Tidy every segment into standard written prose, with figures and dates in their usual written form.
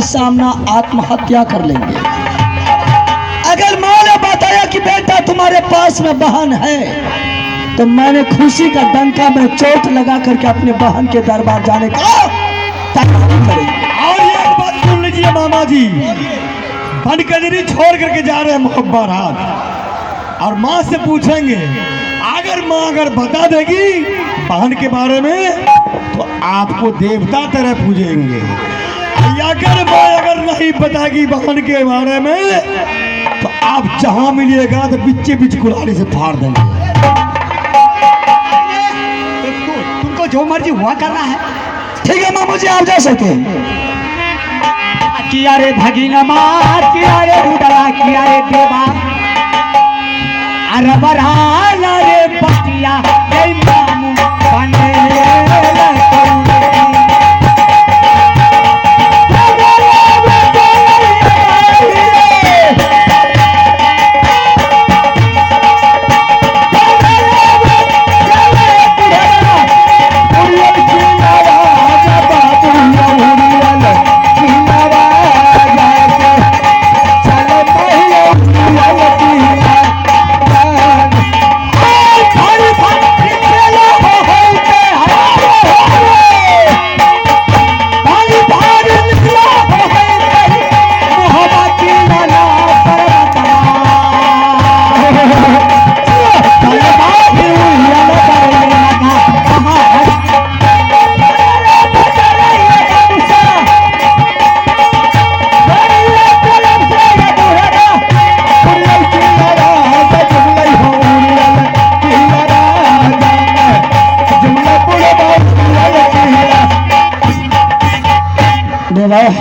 सामना आत्महत्या कर लेंगे। अगर माँ ने बताया कि बेटा तुम्हारे पास में बहन है, तो मैंने खुशी का डंका में चोट लगा करके अपने बहन के दरबार जाने का तैयारी करेंगे। और ये एक बात सुन लीजिए मामा जी, बन कजरी छोड़ करके जा रहे हैं मुखबारात, और माँ से पूछेंगे, अगर माँ अगर बता देगी बहन के बारे में तो आपको देवता तरह पूजेंगे। अगर माँ अगर नहीं बताएगी बहन के बारे में तो आप जहां मिलिएगा तो बिच्चे बिच कुल्हाड़ी से फाड़ देंगे। तुमको जो मर्जी हुआ करना है। ठीक है मामू जी, आप जा सके। किया रे भगीना माँ, किया रे रुदला, किया रे देवा, अरे बरहाला रे पटिया ए मामू बने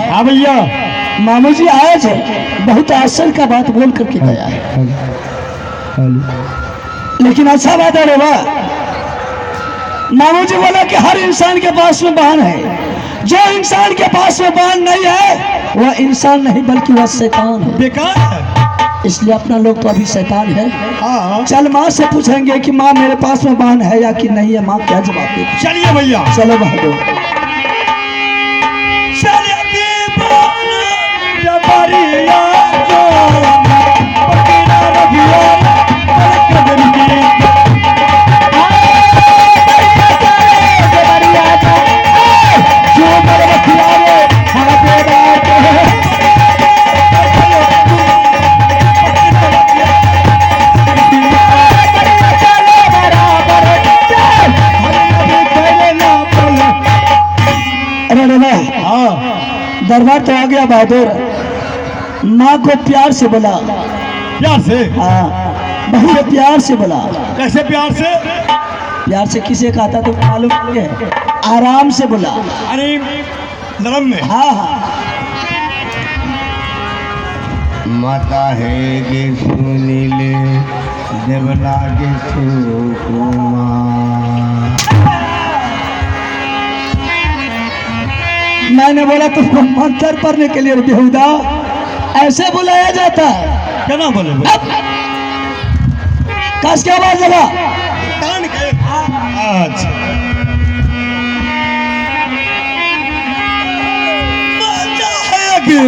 हाँ भैया, मामू जी आज बहुत आश्चर्य का बात बोल करके गया है, लेकिन अच्छा बात है रेवा। मामू जी बोला कि हर इंसान के पास में बहन है। जो इंसान के पास में बहन नहीं है वह इंसान नहीं बल्कि वह शैतान है, बेकार है। इसलिए अपना लोग तो अभी शैतान है। हाँ, चल माँ से पूछेंगे कि माँ मेरे पास में बहन है या कि नहीं है। माँ क्या जवाब देगी? चलिए भैया, चलो बहादुर। दरबार तो आ गया बहादुर। माँ को प्यार से बोला। प्यार से? हाँ, बहुत प्यार से बोला। कैसे प्यार से? प्यार से किसे कहा था तो मालूम है? आराम से बोला। अरे नरम में? हाँ हाँ। माता है गे सुनीले देवला गे सुकुमा। मैंने बोला तुमको मंत्र पढ़ने के लिए बेहुदा ऐसे बुलाया जाता है? क्या ना बोले? कस क्या आवाज लगा? कान के? अच्छा, माता है गे